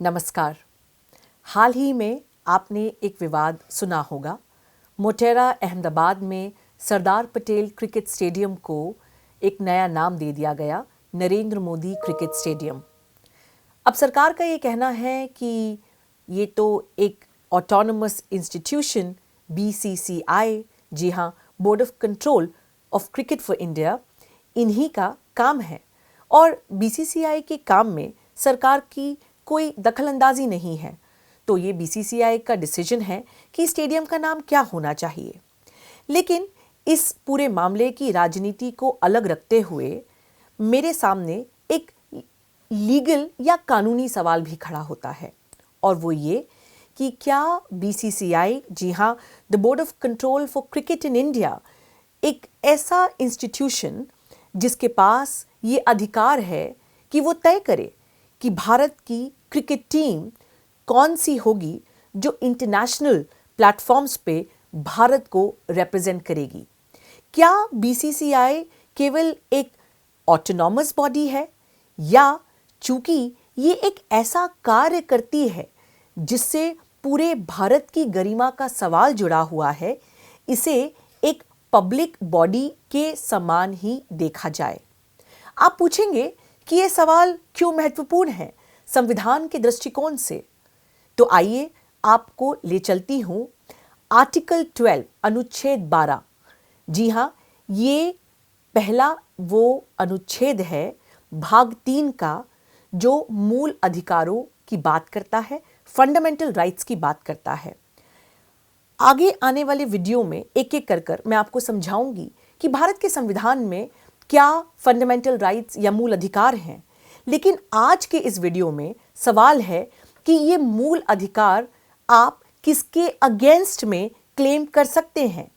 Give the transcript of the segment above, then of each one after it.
नमस्कार। हाल ही में आपने एक विवाद सुना होगा। मोटेरा अहमदाबाद में सरदार पटेल क्रिकेट स्टेडियम को एक नया नाम दे दिया गया, नरेंद्र मोदी क्रिकेट स्टेडियम। अब सरकार का ये कहना है कि ये तो एक ऑटोनमस इंस्टीट्यूशन BCCI, जी हाँ, board of control of cricket for India, इन्हीं का काम है और BCCI के काम में सरकार की कोई दखलंदाजी नहीं है। तो ये BCCI का डिसीजन है कि स्टेडियम का नाम क्या होना चाहिए। लेकिन इस पूरे मामले की राजनीति को अलग रखते हुए मेरे सामने एक लीगल या कानूनी सवाल भी खड़ा होता है, और वो ये कि क्या BCCI, जी हाँ, the board of control for cricket in India, एक ऐसा इंस्टीट्यूशन जिसके पास ये अधिकार है कि वो तय करे कि भारत की क्रिकेट टीम कौन सी होगी जो इंटरनेशनल प्लेटफॉर्म्स पे भारत को रिप्रेजेंट करेगी। क्या BCCI केवल एक ऑटोनॉमस बॉडी है, या चूंकि ये एक ऐसा कार्य करती है जिससे पूरे भारत की गरिमा का सवाल जुड़ा हुआ है, इसे एक पब्लिक बॉडी के समान ही देखा जाए। आप पूछेंगे कि ये सवाल क्यों महत्वपूर्ण है संविधान के दृष्टिकोण से। तो आइए आपको ले चलती हूं आर्टिकल 12 अनुच्छेद 12। जी हाँ, ये पहला वो अनुच्छेद है भाग 3 का, जो मूल अधिकारों की बात करता है, फंडामेंटल राइट्स की बात करता है। आगे आने वाले वीडियो में एक एक कर मैं आपको समझाऊंगी कि भारत के संविधान में क्या फंडामेंटल राइट्स या मूल अधिकार हैं। लेकिन आज के इस वीडियो में सवाल है कि ये मूल अधिकार आप किसके अगेंस्ट में क्लेम कर सकते हैं।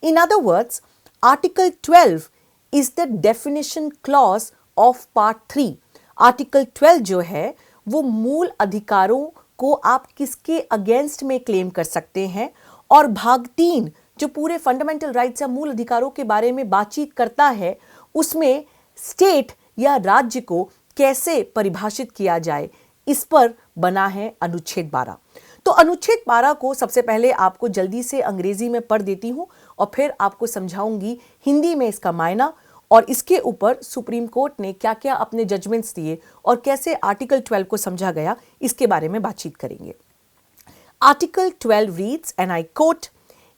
In other words, article 12 is the definition clause of part 3। Article 12 जो है वो मूल अधिकारों को आप किसके अगेंस्ट में क्लेम कर सकते हैं, और भाग 3 जो पूरे फंडामेंटल राइट्स या मूल अधिकारों के बारे में बातचीत करता है, उसमें स्टेट या राज्य को कैसे परिभाषित किया जाए, इस पर बना है अनुच्छेद 12। तो अनुच्छेद 12 को सबसे पहले आपको जल्दी से अंग्रेजी में पढ़ देती हूं और फिर आपको समझाऊंगी हिंदी में इसका मायना, और इसके ऊपर सुप्रीम कोर्ट ने क्या क्या अपने जजमेंट्स दिए और कैसे आर्टिकल 12 को समझा गया, इसके बारे में बातचीत करेंगे। Article 12 reads, and I quote,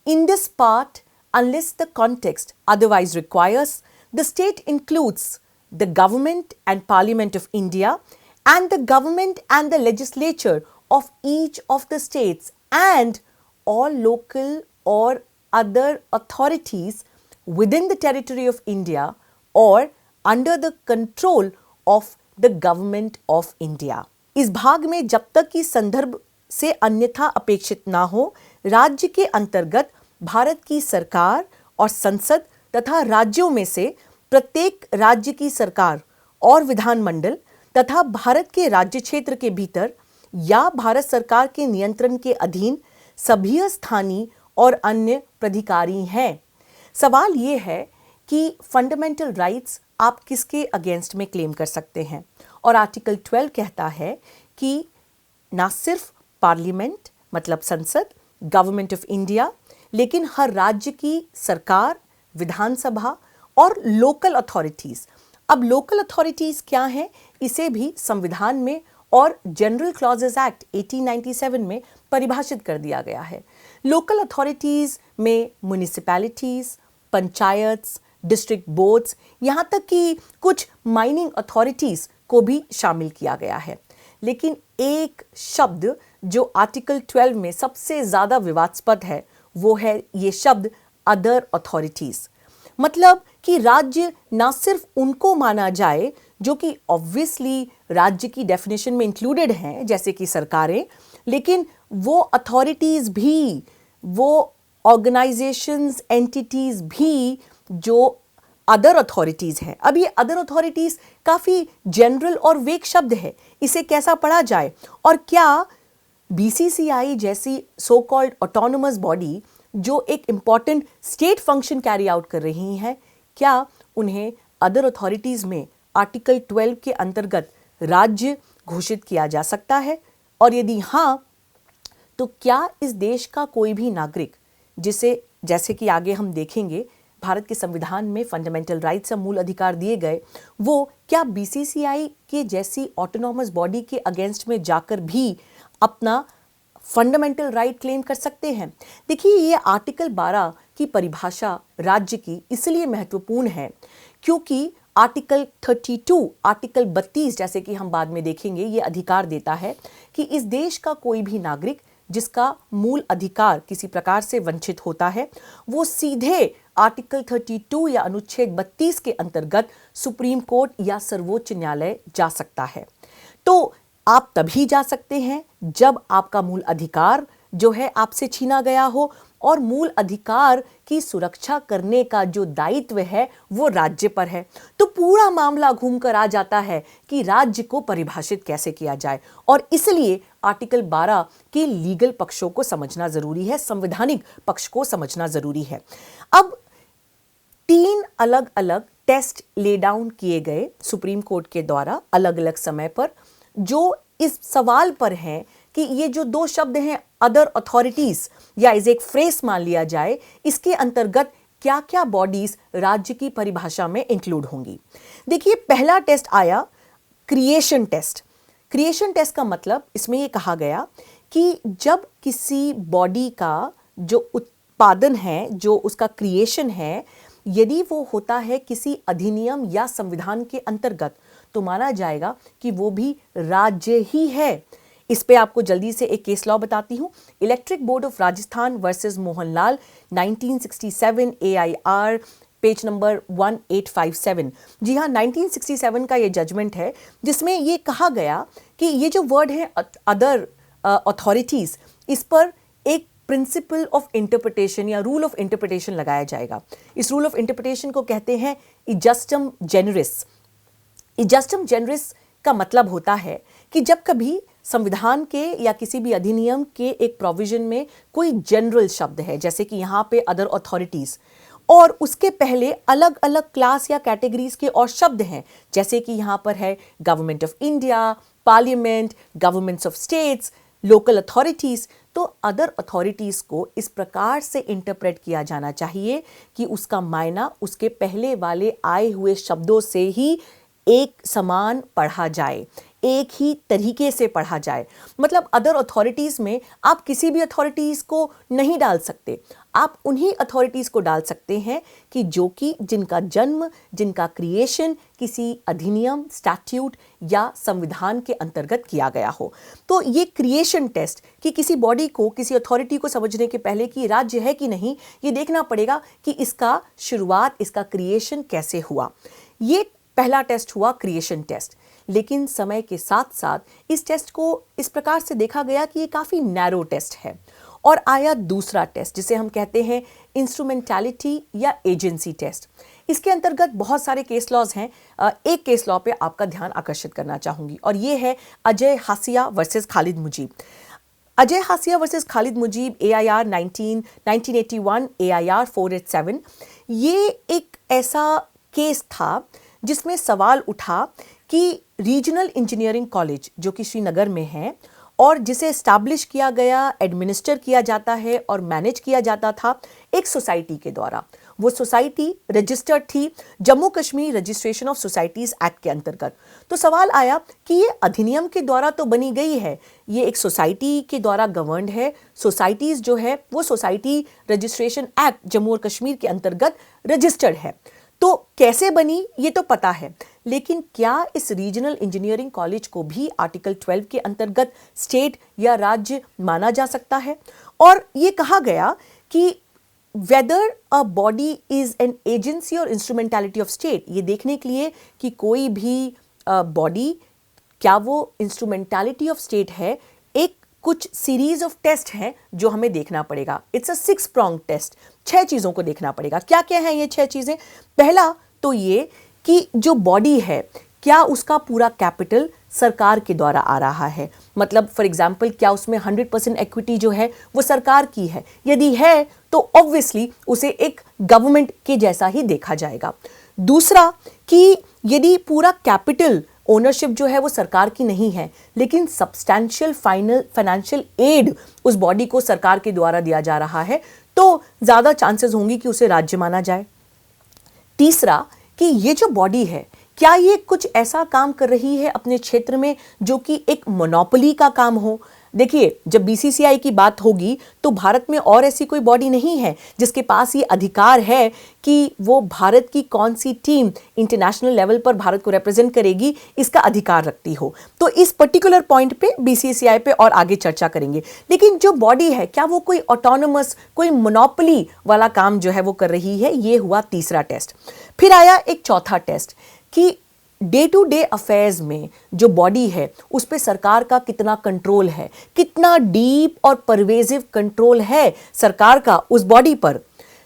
"In this part, unless the context otherwise requires, the state includes the government and parliament of India and the government and the legislature of each of the states and all local or other authorities within the territory of India or under the control of the government of India." इस भाग में जब तक कि संदर्भ से अन्यथा अपेक्षित ना हो, राज्य के अंतर्गत भारत की सरकार और संसद तथा राज्यों में से प्रत्येक राज्य की सरकार और विधानमंडल तथा भारत के राज्य क्षेत्र के भीतर या भारत सरकार के नियंत्रण के अधीन सभी स्थानीय और अन्य प्राधिकारी हैं। सवाल ये है कि फंडामेंटल राइट्स आप किसके अगेंस्ट में क्लेम कर सकते हैं, और आर्टिकल 12 कहता है कि ना सिर्फ पार्लियामेंट मतलब संसद, गवर्नमेंट ऑफ इंडिया, लेकिन हर राज्य की सरकार, विधानसभा और लोकल अथॉरिटीज। अब लोकल अथॉरिटीज क्या हैं, इसे भी संविधान में और जनरल क्लॉजेस एक्ट 1897 में परिभाषित कर दिया गया है। लोकल अथॉरिटीज में म्युनिसिपैलिटीज, पंचायत, डिस्ट्रिक्ट बोर्ड्स, यहाँ तक कि कुछ माइनिंग अथॉरिटीज को भी शामिल किया गया है। लेकिन एक शब्द जो आर्टिकल 12 में सबसे ज्यादा विवादास्पद है, वो है ये शब्द अदर अथॉरिटीज। मतलब कि राज्य ना सिर्फ उनको माना जाए जो कि ऑब्वियसली राज्य की डेफिनेशन में इंक्लूडेड हैं, जैसे कि सरकारें, लेकिन वो अथॉरिटीज भी, वो ऑर्गेनाइजेशंस, एंटिटीज भी जो अदर अथॉरिटीज हैं। अब ये अदर अथॉरिटीज काफी जनरल और वेग शब्द है, इसे कैसा पढ़ा जाए, और क्या BCCI जैसी सो कॉल्ड ऑटोनोमस बॉडी जो एक important state function carry out कर रही हैं, क्या उन्हें अदर अथॉरिटीज में आर्टिकल 12 के अंतर्गत राज्य घोषित किया जा सकता है, और यदि हाँ, तो क्या इस देश का कोई भी नागरिक जिसे, जैसे कि आगे हम देखेंगे, भारत के संविधान में फंडामेंटल राइट्स या मूल अधिकार दिए गए, वो क्या बीसीसीआई के जैसी ऑटोनॉमस बॉडी के अगेंस्ट में जाकर भी अपना फंडामेंटल राइट क्लेम कर सकते हैं? देखिए, ये आर्टिकल 12 की परिभाषा राज्य की इसलिए महत्वपूर्ण है क्योंकि आर्टिकल 32, आर्टिकल 32 जैसे कि हम बाद में देखेंगे, ये अधिकार देता है कि इस देश का कोई भी नागरिक जिसका मूल अधिकार किसी प्रकार से वंचित होता है, वो सीधे आर्टिकल 32 या अनुच्छेद 32 के अंतर्गत सुप्रीम कोर्ट या सर्वोच्च न्यायालय जा सकता है। तो आप तभी जा सकते हैं जब आपका मूल अधिकार जो है आपसे छीना गया हो, और मूल अधिकार की सुरक्षा करने का जो दायित्व है वो राज्य पर है। तो पूरा मामला घूमकर आ जाता है कि राज्य को परिभाषित कैसे किया जाए, और इसलिए आर्टिकल 12 के लीगल पक्षों को समझना जरूरी है, संवैधानिक पक्ष को समझना जरूरी है। अब 3 अलग अलग टेस्ट ले डाउन किए गए सुप्रीम कोर्ट के द्वारा अलग अलग समय पर, जो इस सवाल पर हैं कि ये जो 2 शब्द हैं अदर अथॉरिटीज, या इसे एक फ्रेज मान लिया जाए, इसके अंतर्गत क्या क्या बॉडीज राज्य की परिभाषा में इंक्लूड होंगी। देखिए, पहला टेस्ट आया क्रिएशन टेस्ट। क्रिएशन टेस्ट का मतलब, इसमें यह कहा गया कि जब किसी बॉडी का जो उत्पादन है, जो उसका क्रिएशन है, यदि वो होता है किसी अधिनियम या संविधान के अंतर्गत, तो माना जाएगा कि वो भी राज्य ही है। इस पे आपको जल्दी से एक केस लॉ बताती हूं, electric board of Rajasthan versus Mohanlal 1967 AIR page number 1857। जी हाँ, 1967 का ये जजमेंट है जिसमें ये कहा गया कि ये जो वर्ड है अदर अथॉरिटीज, इस पर एक प्रिंसिपल ऑफ इंटरप्रिटेशन या रूल ऑफ इंटरप्रिटेशन लगाया जाएगा। इस रूल ऑफ इंटरप्रिटेशन को कहते हैं इजस्टम जेनरिस। इजस्टम जेनरिस का मतलब होता है कि जब कभी संविधान के या किसी भी अधिनियम के एक प्रोविजन में कोई जनरल शब्द है, जैसे कि यहाँ पे अदर अथॉरिटीज, और उसके पहले अलग अलग क्लास या कैटेगरीज के और शब्द हैं, जैसे कि यहाँ पर है government of India, parliament, governments of states, local authorities, तो अदर अथॉरिटीज को इस प्रकार से इंटरप्रेट किया जाना चाहिए कि उसका मायना उसके पहले वाले आए हुए शब्दों से ही एक समान पढ़ा जाए, एक ही तरीके से पढ़ा जाए। मतलब अदर अथॉरिटीज में आप किसी भी अथॉरिटीज को नहीं डाल सकते, आप उन्हीं अथॉरिटीज को डाल सकते हैं कि जो कि जिनका जन्म, जिनका क्रिएशन किसी अधिनियम, स्टैट्यूट या संविधान के अंतर्गत किया गया हो। तो ये क्रिएशन टेस्ट कि किसी बॉडी को, किसी अथॉरिटी को समझने के पहले कि राज्य है कि नहीं, ये देखना पड़ेगा कि इसका शुरुआत, इसका क्रिएशन कैसे हुआ। ये पहला टेस्ट हुआ क्रिएशन टेस्ट। लेकिन समय के साथ साथ इस टेस्ट को इस प्रकार से देखा गया कि ये काफ़ी नैरो टेस्ट है, और आया दूसरा टेस्ट जिसे हम कहते हैं इंस्ट्रूमेंटैलिटी या एजेंसी टेस्ट। इसके अंतर्गत बहुत सारे केस लॉज हैं। एक केस लॉ पे आपका ध्यान आकर्षित करना चाहूँगी, और ये है Ajay Hasia versus Khalid Mujib. Ajay Hasia versus Khalid Mujib AIR 1981 AIR 487। ये एक ऐसा केस था जिसमें सवाल उठा कि रीजनल इंजीनियरिंग कॉलेज जो कि श्रीनगर में है, और जिसे एस्टैब्लिश किया गया, एडमिनिस्टर किया जाता है और मैनेज किया जाता था एक सोसाइटी के द्वारा। वो सोसाइटी रजिस्टर्ड थी Jammu Kashmir registration of societies act के अंतर्गत। तो सवाल आया कि ये अधिनियम के द्वारा तो बनी गई है, ये एक सोसाइटी के द्वारा गवर्नड है, सोसाइटीज जो है वो सोसाइटी रजिस्ट्रेशन एक्ट जम्मू और कश्मीर के अंतर्गत रजिस्टर्ड है, तो कैसे बनी ये तो पता है, लेकिन क्या इस रीजनल इंजीनियरिंग कॉलेज को भी आर्टिकल 12 के अंतर्गत स्टेट या राज्य माना जा सकता है? और ये कहा गया कि weather a body is an agency और इंस्ट्रूमेंटैलिटी ऑफ स्टेट, ये देखने के लिए कि कोई भी बॉडी क्या वो इंस्ट्रूमेंटैलिटी ऑफ स्टेट है, एक कुछ सीरीज ऑफ टेस्ट हैं जो हमें देखना पड़ेगा। इट्स अ 6 pronged टेस्ट, 6 चीजों को देखना पड़ेगा। क्या क्या है ये 6 चीजें? पहला तो ये कि जो बॉडी है क्या उसका पूरा कैपिटल सरकार के द्वारा आ रहा है, मतलब फॉर एग्जांपल क्या उसमें 100% इक्विटी जो है वो सरकार की है, यदि है तो ऑब्वियसली उसे एक गवर्नमेंट के जैसा ही देखा जाएगा। दूसरा कि यदि पूरा कैपिटल ओनरशिप जो है वो सरकार की नहीं है, लेकिन सब्सटैंशियल फाइनेंशियल एड उस बॉडी को सरकार के द्वारा दिया जा रहा है, तो ज़्यादा चांसेस होंगी कि उसे राज्य माना जाए। तीसरा कि ये जो बॉडी है, क्या ये कुछ ऐसा काम कर रही है अपने क्षेत्र में जो कि एक मोनोपोली का काम हो। देखिए, जब बीसीसीआई की बात होगी तो भारत में और ऐसी कोई बॉडी नहीं है जिसके पास ये अधिकार है कि वो भारत की कौन सी टीम इंटरनेशनल लेवल पर भारत को रिप्रेजेंट करेगी, इसका अधिकार रखती हो। तो इस पर्टिकुलर पॉइंट पे बीसीसीआई पे और आगे चर्चा करेंगे। लेकिन जो बॉडी है, क्या वो कोई ऑटोनोमस, कोई मोनोपोली वाला काम जो है वो कर रही है, ये हुआ तीसरा टेस्ट। फिर आया एक चौथा टेस्ट कि डे टू डे अफेयर्स में जो बॉडी है उस पे सरकार का कितना कंट्रोल है, कितना डीप और परवेजिव कंट्रोल है सरकार का उस बॉडी पर।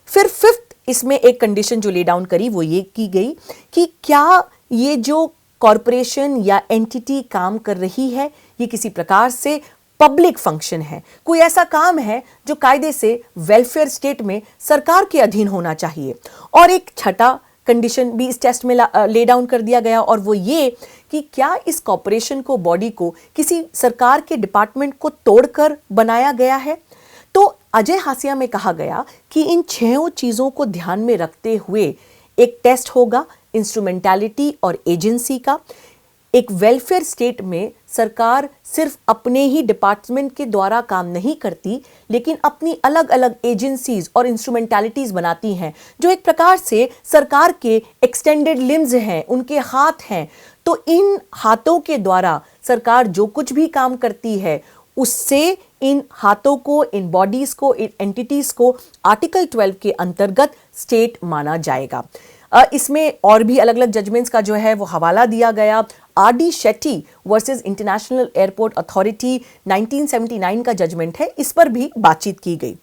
फिर फिफ्थ इसमें एक कंडीशन जो ले डाउन करी वो ये की गई कि क्या ये जो कॉरपोरेशन या एंटिटी काम कर रही है ये किसी प्रकार से पब्लिक फंक्शन है, कोई ऐसा काम है जो कायदे से वेलफेयर स्टेट में सरकार के अधीन होना चाहिए। और एक छठा कंडीशन भी इस टेस्ट में ले डाउन कर दिया गया, और वो ये कि क्या इस कॉरपोरेशन को, बॉडी को किसी सरकार के डिपार्टमेंट को तोड़कर बनाया गया है। तो अजय हासिया में कहा गया कि इन 6 चीज़ों को ध्यान में रखते हुए एक टेस्ट होगा इंस्ट्रूमेंटैलिटी और एजेंसी का। एक वेलफेयर स्टेट में सरकार सिर्फ अपने ही डिपार्टमेंट के द्वारा काम नहीं करती, लेकिन अपनी अलग अलग एजेंसीज और इंस्ट्रूमेंटैलिटीज बनाती हैं जो एक प्रकार से सरकार के एक्सटेंडेड लिम्स हैं, उनके हाथ हैं। तो इन हाथों के द्वारा सरकार जो कुछ भी काम करती है उससे इन हाथों को, इन बॉडीज को, इन एंटिटीज को आर्टिकल 12 के अंतर्गत स्टेट माना जाएगा। इसमें और भी अलग अलग जजमेंट्स का जो है वो हवाला दिया गया। RD. Shetty versus international airport authority 1979 का जजमेंट है, इस पर भी बातचीत की गई।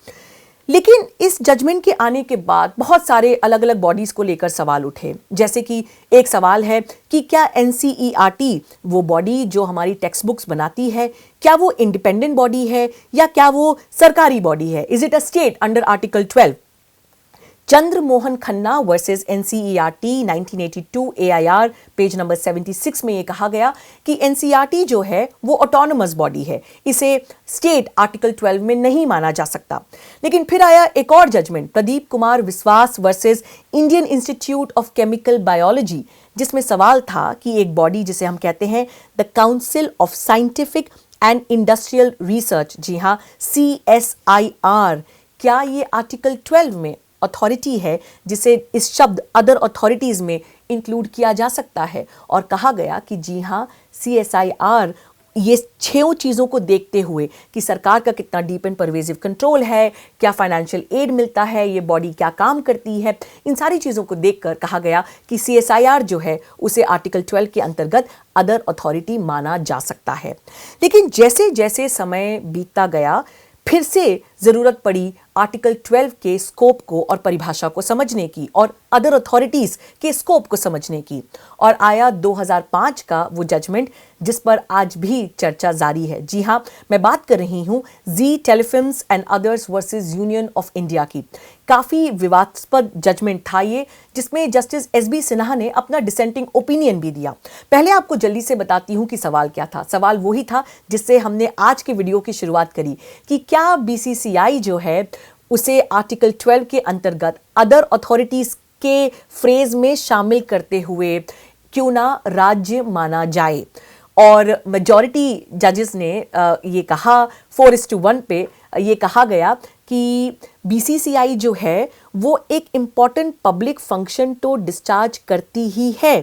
लेकिन इस जजमेंट के आने के बाद बहुत सारे अलग अलग बॉडीज को लेकर सवाल उठे। जैसे कि एक सवाल है कि क्या एनसीईआरटी, वो बॉडी जो हमारी टेक्स्ट बुक्स बनाती है, क्या वो इंडिपेंडेंट बॉडी है या क्या वो सरकारी बॉडी है? Is it a state under article 12? Chandra Mohan Khanna versus NCERT 1982 AIR page number 76 में ये कहा गया कि एनसीईआरटी जो है वो ऑटोनोमस बॉडी है, इसे स्टेट आर्टिकल 12 में नहीं माना जा सकता। लेकिन फिर आया एक और जजमेंट, प्रदीप कुमार विश्वास versus Indian institute of chemical biology, जिसमें सवाल था कि एक बॉडी जिसे हम कहते हैं the council of scientific and industrial research, जी हाँ CSIR, क्या ये आर्टिकल 12 में अथॉरिटी है जिसे इस शब्द अदर अथॉरिटीज में इंक्लूड किया जा सकता है? और कहा गया कि जी हाँ, CSIR ये 6 चीज़ों को देखते हुए कि सरकार का कितना डीप एंड परवेजिव कंट्रोल है, क्या फाइनेंशियल एड मिलता है, ये बॉडी क्या काम करती है, इन सारी चीज़ों को देखकर कहा गया कि CSIR जो है उसे आर्टिकल 12 के अंतर्गत अदर अथॉरिटी माना जा सकता है। लेकिन जैसे जैसे समय बीतता गया फिर से ज़रूरत पड़ी आर्टिकल 12 के स्कोप को और परिभाषा को समझने की और अदर अथॉरिटीज़ के स्कोप को समझने की, और आया 2005 का वो जजमेंट जिस पर आज भी चर्चा जारी है। जी हाँ, मैं बात कर रही हूँ Zee Telefilms and others versus Union of India की। काफ़ी विवादास्पद जजमेंट था ये, जिसमें जस्टिस SB सिन्हा ने अपना डिसेंटिंग ओपिनियन भी दिया। पहले आपको जल्दी से बताती हूँ कि सवाल क्या था। सवाल वही था जिससे हमने आज के वीडियो की शुरुआत करी कि क्या BCCI जो है उसे आर्टिकल 12 के अंतर्गत अदर अथॉरिटीज के फ्रेज में शामिल करते हुए क्यों ना राज्य माना जाए। और मेजॉरिटी जजेस ने ये कहा 4:1 पे ये कहा गया कि BCCI जो है वो एक इम्पॉर्टेंट पब्लिक फंक्शन तो डिस्चार्ज करती ही है।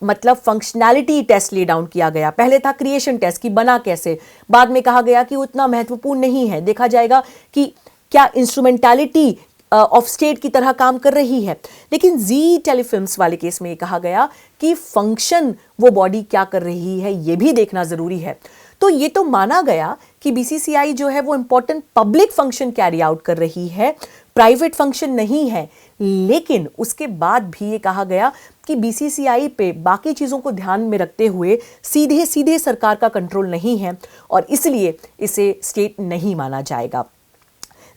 मतलब फंक्शनैलिटी टेस्ट ले डाउन किया गया। पहले था क्रिएशन टेस्ट कि बना कैसे, बाद में कहा गया कि उतना महत्वपूर्ण नहीं है, देखा जाएगा कि क्या इंस्ट्रूमेंटैलिटी ऑफ स्टेट की तरह काम कर रही है। लेकिन जी टेलीफिल्म्स वाले केस में ये कहा गया कि फंक्शन वो बॉडी क्या कर रही है ये भी देखना ज़रूरी है। तो ये तो माना गया कि BCCI जो है वो important public function carry out कर रही है, प्राइवेट फंक्शन नहीं है। लेकिन उसके बाद भी ये कहा गया कि BCCI पे बाकी चीज़ों को ध्यान में रखते हुए सीधे सीधे सरकार का कंट्रोल नहीं है और इसलिए इसे स्टेट नहीं माना जाएगा।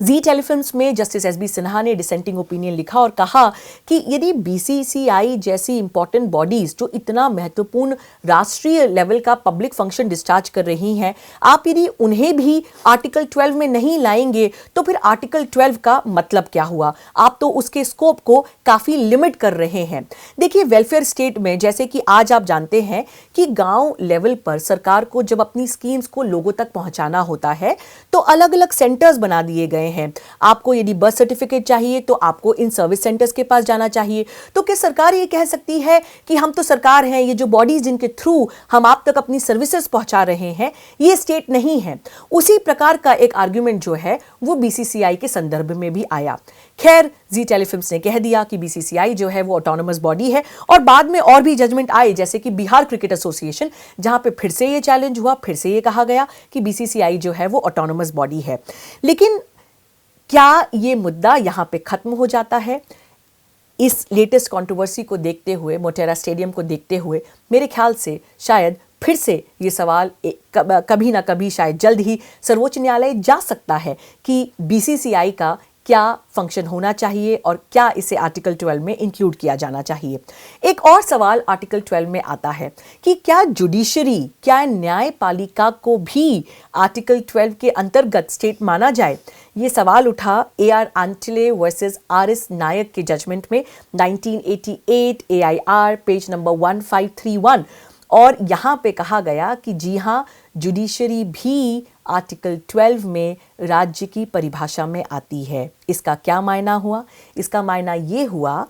जी टेलीफिल्म्स में जस्टिस एस बी सिन्हा ने डिसेंटिंग ओपिनियन लिखा और कहा कि यदि बीसीसीआई जैसी इंपॉर्टेंट बॉडीज जो इतना महत्वपूर्ण राष्ट्रीय लेवल का पब्लिक फंक्शन डिस्चार्ज कर रही हैं, आप यदि उन्हें भी आर्टिकल 12 में नहीं लाएंगे तो फिर आर्टिकल 12 का मतलब क्या हुआ? आप तो उसके स्कोप को काफी लिमिट कर रहे हैं। देखिए, वेलफेयर स्टेट में जैसे कि आज आप जानते हैं कि गांव लेवल पर सरकार को जब अपनी स्कीम्स को लोगों तक पहुंचाना होता है तो अलग अलग सेंटर्स बना दिए गए हैं। आपको यदि बर्थ सर्टिफिकेट चाहिए तो आपको इन सर्विस सेंटर्स के पास जाना चाहिए। तो क्या सरकार ये कह सकती है कि हम तो सरकार हैं, ये जो बॉडीज जिनके थ्रू हम आप तक अपनी सर्विसेज पहुंचा रहे हैं ये स्टेट नहीं है? उसी प्रकार का एक आर्ग्यूमेंट जो है वो बीसीसीआई के संदर्भ में भी आया। खैर, जी टेलीफिल्म्स ने कह दिया कि बीसीसीआई जो है वो ऑटोनोमस बॉडी है और बाद में और भी जजमेंट आए, जैसे कि बिहार क्रिकेट एसोसिएशन, जहां पे फिर से ये चैलेंज हुआ, फिर से ये कहा गया कि बीसीसीआई जो है वो ऑटोनोमस बॉडी है। लेकिन क्या ये मुद्दा यहां पे खत्म हो जाता है? इस लेटेस्ट कंट्रोवर्सी को देखते हुए, मोटेरा स्टेडियम को देखते हुए, मेरे ख्याल से शायद फिर से ये सवाल कभी ना कभी शायद जल्द ही सर्वोच्च न्यायालय जा सकता है कि बीसीसीआई का क्या फंक्शन होना चाहिए और क्या इसे आर्टिकल 12 में इंक्लूड किया जाना चाहिए। एक और सवाल आर्टिकल 12 में आता है कि क्या जुडिशरी, क्या न्यायपालिका को भी आर्टिकल 12 के अंतर्गत स्टेट माना जाए? ये सवाल उठा AR आंटिले वर्सेस RS नायक के जजमेंट में 1988 AIR पेज नंबर 1531, और यहाँ पे कहा गया कि जी हाँ, जुडिशरी भी आर्टिकल 12 में राज्य की परिभाषा में आती है। इसका क्या मायना हुआ? इसका मायना ये हुआ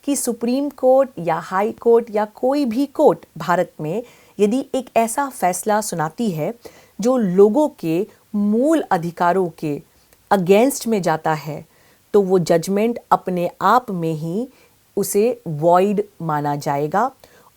कि सुप्रीम कोर्ट या हाई कोर्ट या कोई भी कोर्ट भारत में यदि एक ऐसा फैसला सुनाती है जो लोगों के मूल अधिकारों के अगेंस्ट में जाता है, तो वो जजमेंट अपने आप में ही उसे वॉइड माना जाएगा।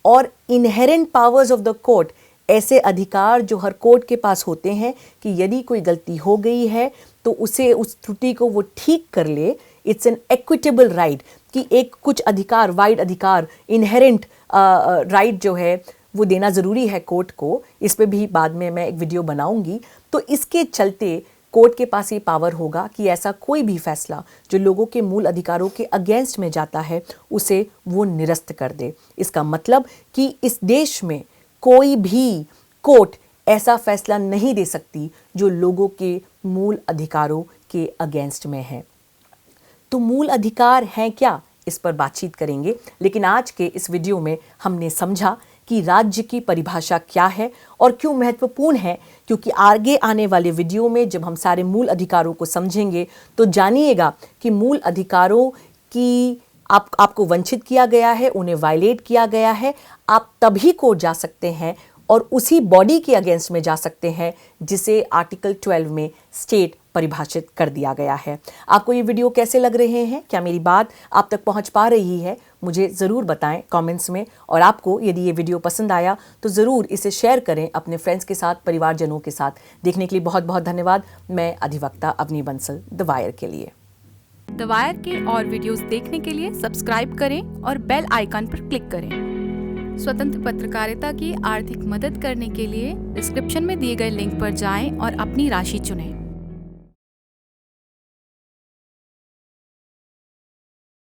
और inherent powers of the court, ऐसे अधिकार जो हर कोर्ट के पास होते हैं कि यदि कोई गलती हो गई है तो उसे, उस त्रुटि को वो ठीक कर ले। इट्स एन इक्विटेबल राइट कि एक कुछ अधिकार, वाइड अधिकार, इनहेरेंट राइट जो है वो देना ज़रूरी है कोर्ट को। इस पे भी बाद में मैं एक वीडियो बनाऊंगी। तो इसके चलते कोर्ट के पास ये पावर होगा कि ऐसा कोई भी फैसला जो लोगों के मूल अधिकारों के अगेंस्ट में जाता है उसे वो निरस्त कर दे। इसका मतलब कि इस देश में कोई भी कोर्ट ऐसा फैसला नहीं दे सकती जो लोगों के मूल अधिकारों के अगेंस्ट में है। तो मूल अधिकार हैं क्या, इस पर बातचीत करेंगे। लेकिन आज के इस वीडियो में हमने समझा कि राज्य की परिभाषा क्या है और क्यों महत्वपूर्ण है, क्योंकि आगे आने वाले वीडियो में जब हम सारे मूल अधिकारों को समझेंगे तो जानिएगा कि मूल अधिकारों की आपको वंचित किया गया है, उन्हें वायलेट किया गया है, आप तभी कोर्ट जा सकते हैं और उसी बॉडी के अगेंस्ट में जा सकते हैं जिसे आर्टिकल 12 में स्टेट परिभाषित कर दिया गया है। आपको ये वीडियो कैसे लग रहे हैं? क्या मेरी बात आप तक पहुंच पा रही है? मुझे ज़रूर बताएं कमेंट्स में। और आपको यदि ये वीडियो पसंद आया तो ज़रूर इसे शेयर करें अपने फ्रेंड्स के साथ, परिवारजनों के साथ। देखने के लिए बहुत बहुत धन्यवाद। मैं अधिवक्ता अवनी बंसल, द वायर के लिए। द वायर के और वीडियोस देखने के लिए सब्सक्राइब करें और बेल आइकन पर क्लिक करें। स्वतंत्र पत्रकारिता की आर्थिक मदद करने के लिए डिस्क्रिप्शन में दिए गए लिंक पर जाएं और अपनी राशि चुनें।